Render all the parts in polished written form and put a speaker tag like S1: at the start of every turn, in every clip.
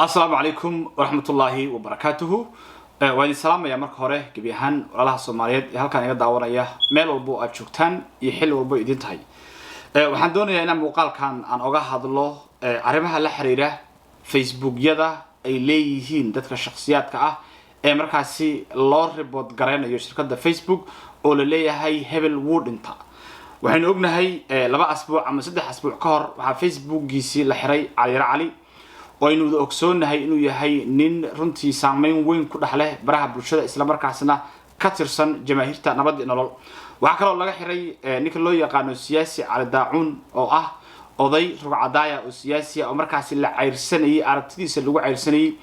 S1: السلام عليكم ورحمة الله وبركاته. وأنا السلام يا مرك هره جبيهان والله الصوماليات هل كان يقدر وريا ميل والبو أشوكتان يحل والبو يدين تهي. وحندوني أنا مقال كان عن أوجه هذا الله عربها الحريرة فيسبوك يدا إليهين دتك الشخصيات كأ مركزي لور ريبوت جرينا يشترك فيسبوك ولليه هاي هبل وودنتا. وحين قلنا هاي لبع أسبوع أما سد أسبوع كهر وعلى فيسبوك جيسي الحري علي وإنه أكسون هاي إنه يهاي نين رنتي سامين وين كل حله براه برشة إسلام مركزنا كترسن جماهيرته نبض إنه وعكر الله حري نيكلو يقانو سياسي على داعون أو أضي ربع عدايا وسياسي أو مركز اللي عيرسني أرتديس اللي هو عيرسني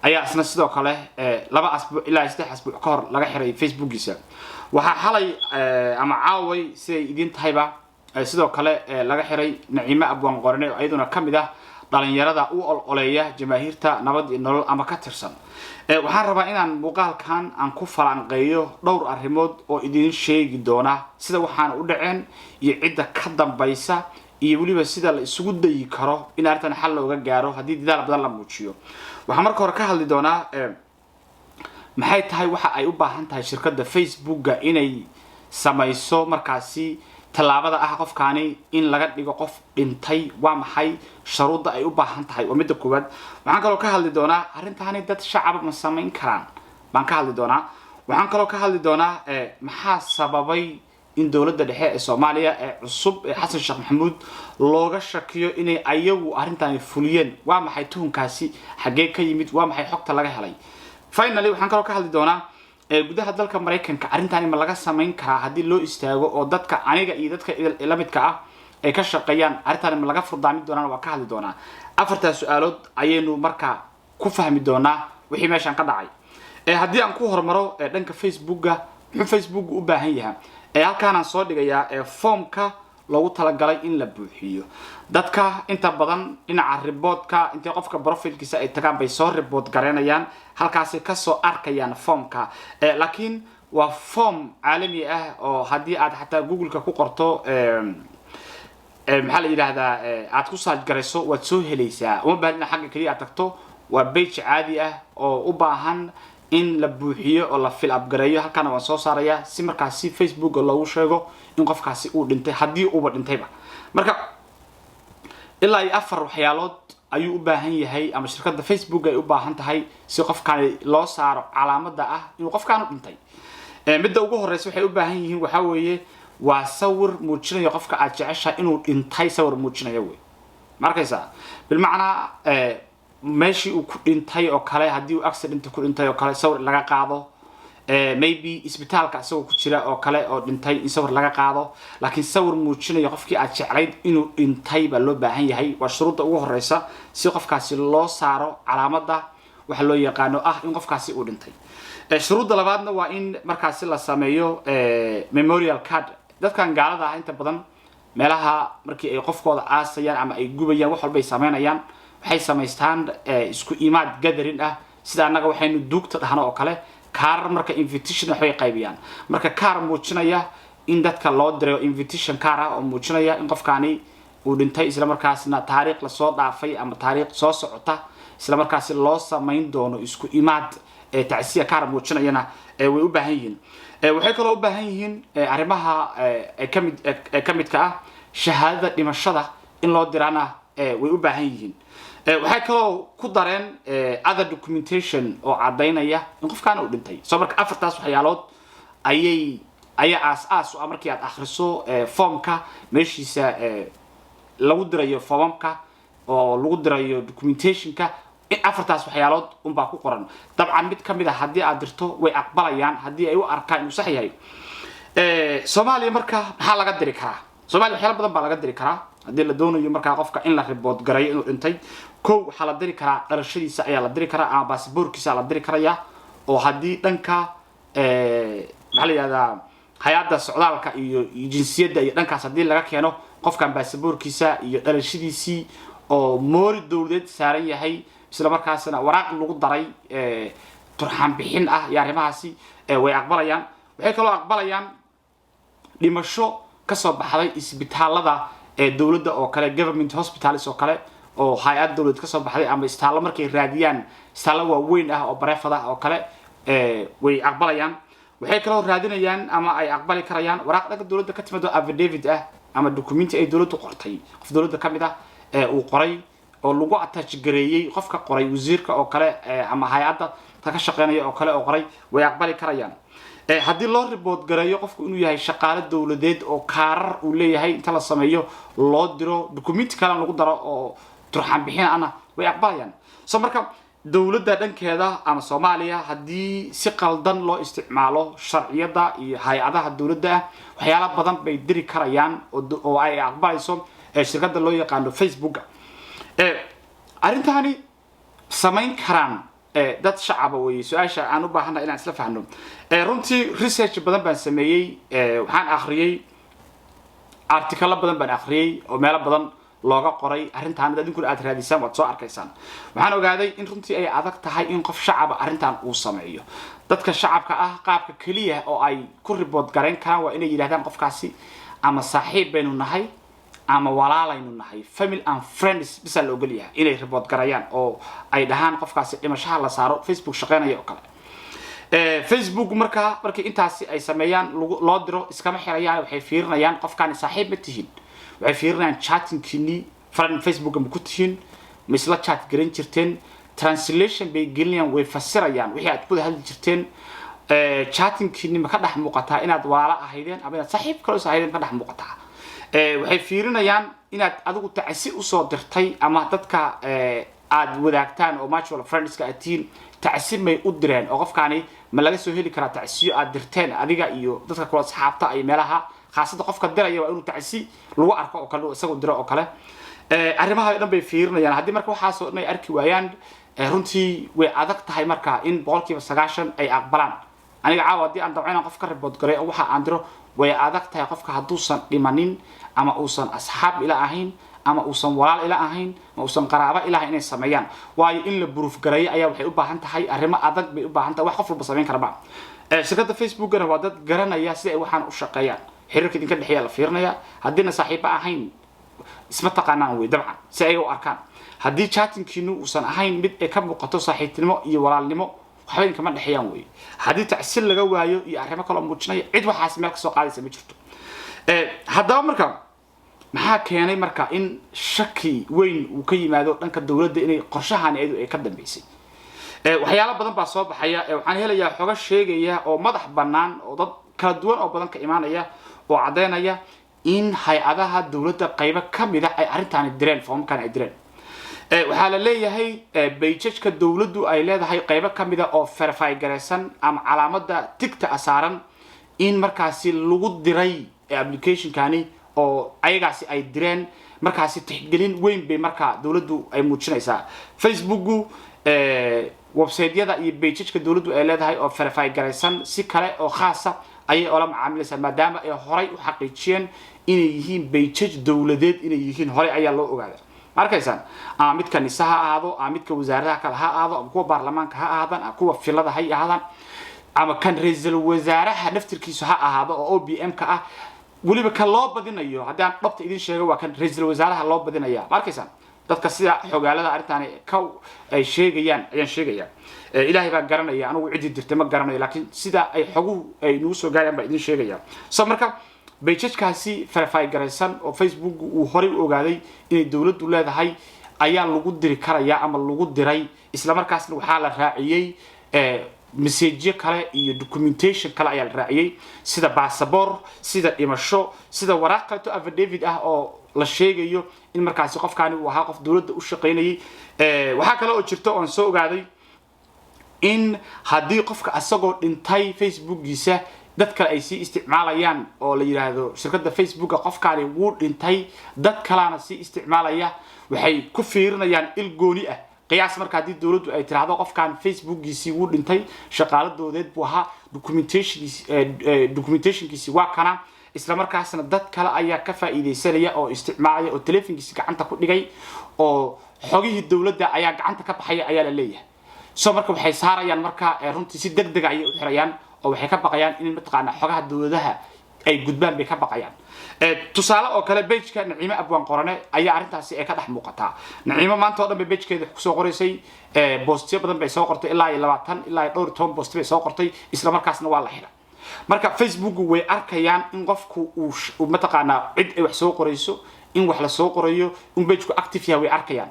S1: أي أسنى صدق عليه لبع أسبوع إلا يستح أسبوع كهر لقى حري فيسبوك جيسا وحالي أما عاوي سيدين تهيبة صدق عليه لقى حري نعيمة أبوان قرني أيضا كم ده dhalinyarada u ololeeya jamaahiirta nabad iyo nolol ama ka tirsan waxaan rabaa inaan muuqaalkan aan ku falanqeeyo dhowr arrimood oo idin sheegi doona sida waxaan u dhaceen iyo cidda ka dambaysa iyo waliba sida la isugu dayi karo in arrintan xal looga gaaro hadii dadaal badan la muujiyo waxaan marka hore ka hadli doonaa maxay tahay waxa ay u baahan tahay shirkadda Facebook inay samayso markaasi talaabada qofkaani in laga dhigo qof dhintay waa maxay sharuuda ay u baahan tahay oo mid koowaad waxaan kaloo ka hadli doonaa arrintaani dad shacab ma sameyn karaan baan ka hadli doonaa waxaan kaloo ka hadli doonaa maxaa sababay in dawladda dhexe ee Soomaaliya ee cusub ee Xasan Sheekh Maxamuud looga shakiyo inay ayagu arrintaani fuliyeen waa maxay tuhunkaasi xagee ka yimid waa maxay xogta laga helay finally waxaan kaloo ka hadli doonaa gudaha dalka Mareykanka arrintaani ma laga sameyn karaa hadii loo istaago oo dadka aniga iyo dadka la midka ah ay ka shaqeeyaan arrintaani ma laga furdaami doonaan waa ka hadli doonaa afarta su'aalood ayaynu marka ku fahmi doonaa wixii meeshan ka dhacay hadii aan ku hormaro dhanka Facebook-ga wuxuu Facebook u baahan yahay halkaan aan soo dhigayaa formka loogu talagalay in la buuxiyo dadka inta badan dhinaca report-ka inta qofka profile-kiisa ay tagaan bay soo report gareynayaan halkaas ka soo arkayaan formka laakiin waa form caalami ah oo hadii aad xataa Google-ka ku qorto maxaa la yiraahdaa aad ku search garayso waad soo helaysaa uma baahna xagga kaliya tagto waa page caadi ah oo u baahan in la buuxiyo oo la fill up gareeyo halkaan waan soo saaraya si markaas Facebook loogu sheego in qofkaasi uu dhintay hadii uu dhintayba marka ilaa afar waxyaalood ayuu u baahan yahay ama shirkadda Facebook ay u baahan tahay si qofkaan loo saaro calaamada ah in qofkaan dhintay midda ugu horeysa waxay u baahan yihiin waxa weeye waa sawir muujinaya qofka aad jeceshahay inuu dhintay sawir muujinaya way markaysa bil macna meeshii uu ku dhintay oo kale hadii uu accident ku dhintay oo kale sawir laga qaado maybe isbitaalka asagoo ku jira oo kale oo dhintay in sawir laga qaado laakiin sawir muujinaya qofkii aad jeclayd inuu dhintay baa loo baahan yahay waa shuruudda ugu horeysa si qofkaasi loo saaro calaamada waxa loo yaqaano in qofkaasi uu dhintay shuruudda labaadna waa in markaasi la sameeyo memorial card dadkan gaalada inta badan meelaha markii ay qofkooda aasayaan ama ay gubayaan wax walba ay sameynayaan waxay sameystaan isku imaad gathering sida anaga waxaynu duugta dhahno oo kale kaar marka invitation waxay qaybiyaan marka kaar muujinaya in dadka loo diray invitation kaar oo muujinaya in qofkaani uu dhintay isla markaasna taariikh la soo dhaafay ama taariikh soo socota isla markaas loo sameyn doono isku imaad tacsiya kaar muujinayana way u baahan yihiin waxay kaloo u baahan yihiin arrimaha kamidka shahaadada dhimashada in loo dirana way u baahan yihiin waxay kaloo ku dareen other documentation oo cadeynaya in qofkaan uu dhintay soo marka afartaas waxyaalood ayaa aas markii aad akhriso formka meeshiisa lagu dirayo formka oo lagu dirayo documentationka afartaas waxyaalood baa ku qoran dabcan mid kamid ah hadii aad dirto way aqbalayaan hadii ay u arkaan inuu sax yahay Soomaaliya marka maxaa laga diri karaa Soomaaliya waxyaalo badan baa laga diri karaa hadii la doonayo marka qofka in la report gareeyo inuu dhintay waxa la diri karaa dhalashadiisa ayaa la diri karaa ama passportkiisa la diri karaya oo hadii dhanka maxaa la yiraahdaa hay'adda socdaalka iyo jinsiyadda iyo dhankaas hadii laga keeno qofkan passportkiisa iyo dhalashadiisii oo moori dawladeed saaran yahay isla markaasna waraaq lagu daray turxaan bixin iyo arrimahaasi way aqbalayaan waxay kaloo aqbalayaan dhimasho ka soo baxday isbitaalada dawladda oo kale government hospitals oo kale oo hay'ad dawlad ka soo baxday ama istaalo markay raadiyaan istaalo waaweyn ah oo bareefada oo kale way aqbalayaan waxay kala raadinayaan ama ay aqbali karayaan waraaqda dawladda ka timaado affidavit ah ama document ay dawladdu qortay qof dawladda kamid ah uu qoray oo lagu attach gareeyay qofka qoray wasiirka oo kale ama hay'adda ka shaqeynaya oo kale oo qoray way aqbali karayaan haddii loo report gareeyo qofku inuu yahay shaqaale dawladeed oo kaarar uu leeyahay inta la sameeyo loo diro document kale lagu daro oo turxan bixin ana way aqbalayaan soo marka dawladda dhankeeda ama Soomaaliya haddii si qaldan loo isticmaalo sharciyada iyo hay'adaha dawladda waxyaalo badan bay diri karayaan oo ay aqbalayso shirkadda loo yaqaan Facebook arintani samayn karaan dad shacab way su'aasha aan u baahanahay inaan isla fahno runtii research badan baan sameeyay waxaan akhriyay article badan baan akhriyay oo meelo badan looga qoray arintan dadku aad raadisaan waad soo arkaysaan waxaan ogaaday in runtii ay adag tahay in qof shacab arintan uu sameeyo dadka shacabka ah qaabka kaliya oo ay ku report gareyn karaan waa inay yiraahdaan qofkaasi ama saaxiib baynu nahay ama walaalaynu nahay family and friends bisa loo galiyaa inay report garayaan oo ay dhahaan qofkaasi dhimashaha la saaro Facebook shaqeynaya oo kale Facebook markii intaasi ay sameeyaan loo diro iskama xirayaan waxay fiirinayaan qofkaan saaxiib ma tihiin waxay fiirinayaan chatting-kiini friend Facebook ma ku tihiin misla chat garan jirteen translation bay gelinayaan way fasirayaan wixii aad ku hadli jirteen chatting-kiini ma ka dhax muuqataa inaad walaalo ahaydeen ama inaad saaxiib kale ahaydeen ka dhax muuqataa waxay fiirinayaan inaad adigu tacsi u soo dirtay ama dadka aad wadaagtaan oo mutual friends-ka atiin tacsi may u direen oo qofkaani ma laga soo heli karaa tacsiyo aad dirteen adiga iyo dadka kula asxaabta ay meelaha khaasada qofka diraya waa inuu tacsi lagu arko oo kale isagu diro oo kale arrimaha dhan bay fiirinayaan haddii marka waxa soo inay arki waayaan runtii way adag tahay marka in 90% ay aqbalaan aniga caawadi aan dabcayna qofka report garay waxa aan diro way adag tahay qofka haduusan dhimanin ama uusan asxaab ila ahayn ama uusan walaal ila ahayn ama uusan qaraabo ila inay sameeyaan waayo in la proof garay ayaa waxay u baahan tahay arrimo adag bay u baahan tahay wax qof walba sameyn karaba shirkadda Facebook-na waa dad garanaya si ay waxaan u shaqeeyaan xiriirka idinka dhaxeeya la fiirinaya haddiina saaxiib ahayn isma taqaanaan way dabcan si ay u arkaan haddii chatting-kiinu uusan ahayn mid ay ka muuqato saaxiibtinimo iyo walaalnimo waxba idin kama dhaxeeyaan way haddii tacsiil laga waayo iyo arrimo kale oo muujinaya cid waxaas meel ka soo qaadaysa ma jirto haddaba marka maxaa keenay marka in shaki weyn uu ka yimaado dhanka dawladda inay qorshahan ay ka dambeysay waxyaalo badan baa soo baxaya waxaan helayaa xogo sheegaya oo madax bannaan oo dad kala duwan oo badan ka imaanaya oo cadeynaya in hay'adaha dawladda qaybo kamid ah ay arintan direen foomkan ay direen waxaa la leeyahay page-ka dawladdu ay leedahay qaybo kamid ah oo verify gareysan ama calaamada tigta asaaran in markaasi lagu diray application-kani oo ayagaasi ay direen markaasi tixgelin weyn bay marka dawladdu ay muujinaysaa Facebook website-yada iyo page-ka dawladdu ay leedahay oo verify gareysan si kale oo khaas ah ay oo la macaamilaysaa maadaama ay horay u xaqiijiyeen inay yihiin page dawladeed inay yihiin horay ayaa loo ogaaday markaysaan ama mid kaniisaha ahaado ama midka wasaaradaha kale ha ahaado ama kuwa baarlamaanka ha ahaadaan ama kuwa filada hay ahaadaan ama kan ra'iisul wasaaraha naftirkiisu ha ahaado oo OBM-ka ah waliba ka loo badinayo haddaan dhabta idin sheego waa kan ra'iisul wasaaraha loo badinaya markaysaan dadka sida xogaalada arintan ay sheegayaan ayaan sheegaya ilaahay baa garanaya anigu cid dirtay ma garanayo laakiin sida ay xogu ay noo soo gaarayaan baa idin sheegaya soo marka page-kaasi verify gareysan oo Facebook uu horay u ogaaday inay dawladdu leedahay ayaa lagu diri karaya ama lagu diray isla markaasna waxa la raaciyay message kale iyo documentation kale ayaa la raaciyay sida passport sida dhimasho sida waraaqo affidavit ah oo la sheegayo in markaasi qofkaani uu ahaa qof dawladda u shaqeynayay waxa kale oo jirto oo soo ogaaday in haddii qofka asagoo dhintay Facebook-giisa dad kale ay si isticmaalayaan oo la yiraahdo shirkadda Facebook qofkaani wuu dhintay dad kalena si isticmaalaya waxay ku fiirinayaan il gooni ah qiyaas marka hadii dawladdu ay tiraahdo qofkan Facebook-giisi wuu dhintay shaqaaladoodeed buu ahaa documentation-kiisi waa kana isla markaasna dad kale ayaa ka faa'iideysanaya oo isticmaalaya oo telefonkiisa gacanta ku dhigay oo xogihii dawladda ayaa gacanta ka baxaya ayaa la leeyahay soo marka waxay saarayaan marka runtii si degdeg ah ay u xirayaan oo waxay ka baqayaan in mataqaana xogaha dawladaha ay gudbaan bay ka baqayaan tusaale oo kale page-ka Naciimo Abwaan Qorane ayaa arintaasi ay ka dhex muuqataa Naciimo maanta oo dhan page-keeda ku soo qoraysay post badan bay soo qortay ilaa 20 ilaa 12 post bay soo qortay isla markaasna waa la xiray marka Facebook way arkayaan in qofku uu mataqaana cid ay wax soo qorayso in wax la soo qorayo in page-ku active yahay way arkayaan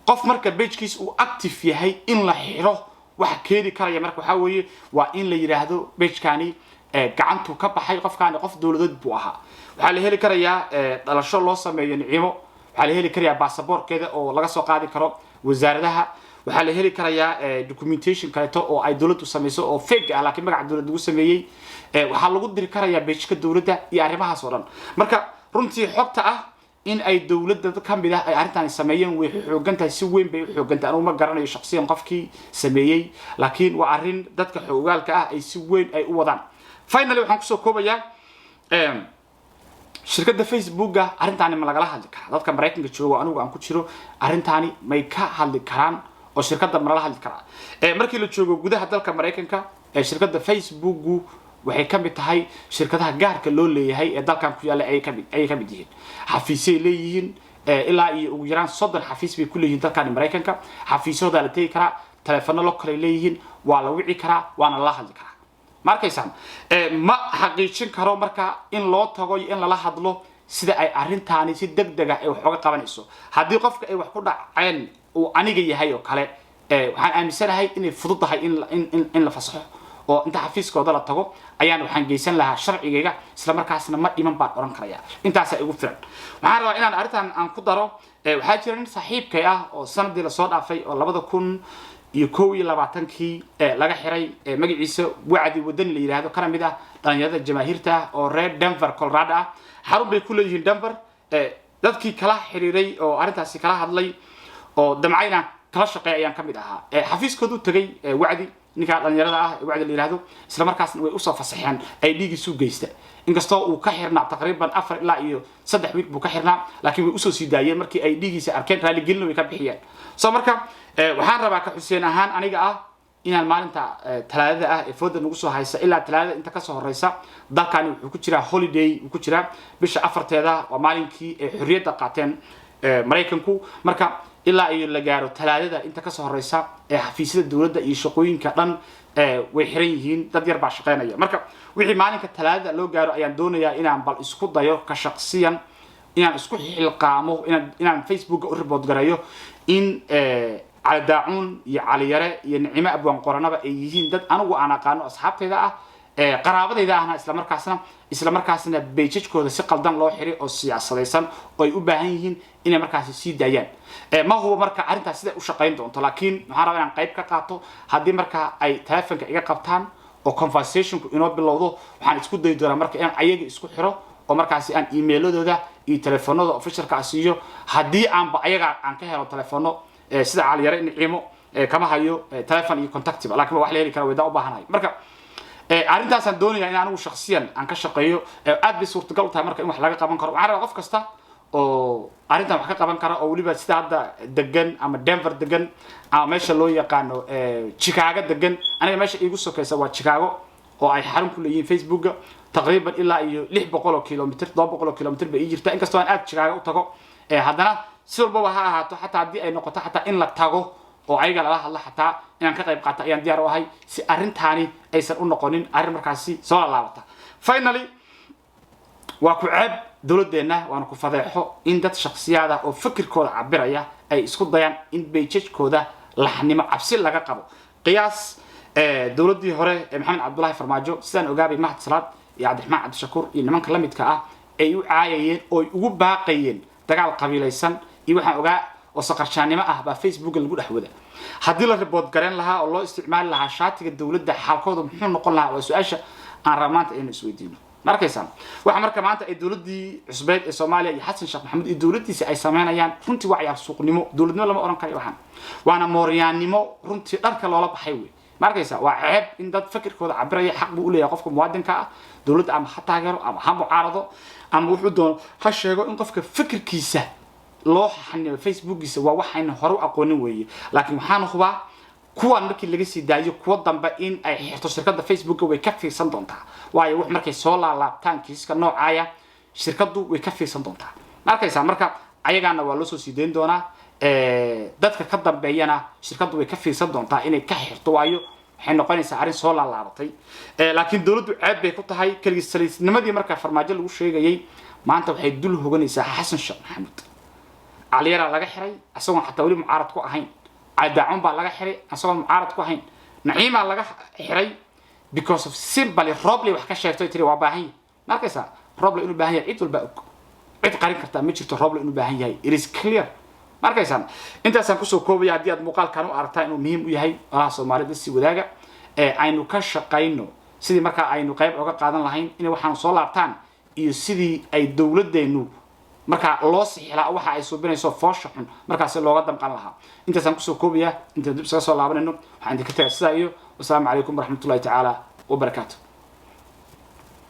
S1: qof marka page-kiisa uu active yahay in la xiro wax keeni karaya marka waxa weeye waa in la yiraahdo page-kaani gacantu ka baxay qofkaani qof dawladeed buu ahaa waxa la heli karayaa dhalasho loo sameeyo Naciimo waxa la heli karayaa passport-keeda oo laga soo qaadi karo wasaaradaha waxa la heli karayaa documentation kaleeto oo ay dawladdu sameeyso oo fake ah laakiin magaca dawladdu ugu sameeyay waxa lagu diri karayaa page-ka dawladda iyo arrimahaas oo dhan marka runtii xogta ah in ay dawladda ka mid ah ay arintan sameeyeen way xoogantahay si weyn bay u xoogantahay anigu ma garanayo shakhsiyan qofkii sameeyay laakiin waa arin dadka xoogaalka ah ay si weyn ay u wadaan finally waxaan ku soo koobayaa shirkadda Facebook-ga arrintaani ma lagala hadli karaa dadka Mareykanka jooga anigu aan ku jiro arrintaani may ka hadli karaan oo shirkadda ma la hadli karaa markii la joogo gudaha dalka Mareykanka shirkadda Facebook-gu waxay ka mid tahay shirkadaha gaarka loo leeyahay ee dalkan ku yaala ay ka mid yihiin xafiisay leeyihiin ilaa iyo ugu yaraan 30 xafiis bay ku leeyihiin dalkan Mareykanka xafiisooda la tagi karaa telefono loo kale leeyihiin waa la wici karaa waana la hadli karaa markaysan ma xaqiijin karo marka in loo tago in la hadlo sida ay arintaani si degdeg ah ay wax uga qabanayso hadii qofka ay wax ku dhaceen oo aniga yahay oo kale waxaan aaminsanahay inay fududahay in la fasaxo oo inta xafiiskooda la tago ayaan waxaan geysan lahaa sharcigayga isla markaasna ma dhiman baan oran karaya intaas ay ugu filan waxaan rabaa inaan arintan aan ku daro waxaa jira nin saaxiibkay ah oo sanadii la soo dhaafay oo 2021kii laga xiray magaciisa wacdi wadan la yiraahdo kana mid ah dhalinyarada jamaahiirta oo reer Denver Colorado ah xarun bay ku leeyihiin Denver dadkii kala xiriiray oo arintaasi kala hadlay oo damcayna kala shaqeeyay ayaan kamid ahaa xafiiskoodu tagay wacdi ninka dhalinyarada ah wacdi la yiraahdo isla markaasna way u soo fasaxeen ay dhigiisu geysta inkastoo uu ka xirnaa taqriiban 4 ilaa iyo 3 week buu ka xirnaa laakiin way u soo sii daayeen markii ay dhigiisa arkeen raali gelin way ka bixiyeen soo marka waxaan rabaa ka Xuseen ahaan aniga ah inaan maalinta talaadada ah ee fooda nagu soo haysa ilaa talaadada inta ka soo horeysa dalkani wuxuu ku jiraa holiday ku jiraa bisha 4teeda waa maalinkii ay xurriyadda qaateen Mareykanku marka ilaa iyo la gaaro talaadada inta ka soo horeysa ee xafiisyada dawladda iyo shaqooyinka dhan way xiran yihiin dad yar baa shaqeynaya marka wixii maalinka talaadada loo gaaro ayaan doonayaa inaan bal isku dayo ka shaqsiyan inaan isku xilqaamo inaan Facebook u report garayo in على داعون يا علي يرى ينعم أبوان قرنا بقى يجين دد أنا وأنا قانو أصحاب تدا قرابة تدا أنا إسلام مركزنا بيجيش كذا سقل دم الله حري أو سياسة ليسان ويبهين إن مركز سيد ديان ما هو مركز عرنت سيد وشقين دون لكن هذا عن قيب كقاطو هذه مركز أي تلفون كإيجا قبطان أو conversation إنه باللوضو وحن تسكت ديدورا مركز أن أيجي يسكت حرو أو مركز أن إيميلو ده يتلفونه أو فيشر كاسيو هذه عن بأيجا عن كهرو تلفونه سيد علي يرى نعيمه كما هيو تلفون يكونتاكتي لكن واحد اللي كانوا يداو بهناي مركز أرنتاس الدنيا يعني أنا شخصيا عن كشقيه أدي صورة قلتها مركز إنه حلاقة قبان كرو عارف قف كستا أو أرنتا محقق قبان كرو أو ليبا استعد دجن أما دنفر دجن أما ماشى لو يقانو شيكاغو دجن أنا ماشى يقصو كيسا وا شيكاغو أو أي حرم كله فيسبوك تقريبا إلا لح بقولو كيلومتر 2 كيلومتر بيجرتا إنك استوان أد شيكاغو تاغو هذانا سير بابا هاتو حتى هدي أي نقطة حتى إن لا تاغو oo ayaga la hadla xataa inaan ka qayb qaato ayaan diyaar u ahay si arrintaani aysan u noqonin arrin markaasi soo laabata finally waa ku ceeb dawladeena waana ku fadeexo in dad shakhsiyaada oo fikirkooda cabiraya ay isku dayaan in beejajkooda laxnimo cabsi laga qabo qiyaas dawladii hore ee Maxamed Cabdullaahi Farmaajo sidaan ogaabay Mahad Salaad iyo Cabdiraxmaan Cabdishakuur iyo nimanka la midka ah ay u caayayeen oo ugu baaqayeen dagaal qabiilaysan iyo waxaan ogaa وسقرشاني ما أهبا فيسبوك اللي جوده حوده هدي له ريبورت قرن لها والله استعمال لها شاتي الدولة ده حالكوده محن نقول لها وسؤالش عن رمانت إنه سويدين مركزان وحمر كمان الدولة دي عصبات الصومالية يحسن شيخ محمد الدولة دي سأي سمعنا يعني كنت وعي على السوق نمو دولتنا لما أورن كريه وحنا وأنا موريان نمو كنت أركل الله بحيوي مركزان وعيب إن ده فكر كده عبرية حق بقول يقفكم موادن كا دولة أم حتى جرو أم هم عارضه أم وحدون هالشيء إن قفك فكر كيسة loo xanniyo Facebook-giisa waa waxayna hore u aqoonin weeye laakiin waxaan hubaa kuwan markii laga sii daayo kuwa dambe in ay xirto shirkadda Facebook way ka fiirsan doontaa waayo wax markay soo laalaabtaan kiiska noocaaya shirkaddu way ka fiirsan doontaa markaysa marka ayagaana waa loo soo sii deyn doonaa dadka ka dambeeyana shirkaddu way ka fiirsan doontaa inay ka xirto waayo waxay noqonaysaa arrin soo laalaabatay laakiin dawladdu ceeb bay ku tahay kaligiisnimadii marka farmaajo lagu sheegayay maanta waxay dul hoganaysaa xasan sheekh maxamuud caliyara laga xiray asagoo xataa wali mucaarad ku ahayn عداعون بالله حري أصلا معارض كوهين نعيم الله حري because of simply روبلي وحكي شايفتي تري وباهي ما كيسا روبلي إنه باهي عيد والباقك عيد قريب كرتا ميتشرت روبلي إنه باهي it is clear ما كيسا أنت سانكوسو كوبي عديد مقال كانوا أرتا إنه مهم وياهي الله سوماري دسي وداقة عينو كشقينو سيدي مركا عينو قيب عوكا قادن لهين إنه وحانو صولابتان iyo sidii ay dawladeenu marka loo sixilaa waxa ay soo binayso foosho xun markaas looga damqan lahaa intaas aan ku soo koobiyaa inta dib soo laabanayno waxaan idinka tagay sidaa iyo wassalaamu calaykum waraxmatullaahi tacaala wa barakaatuh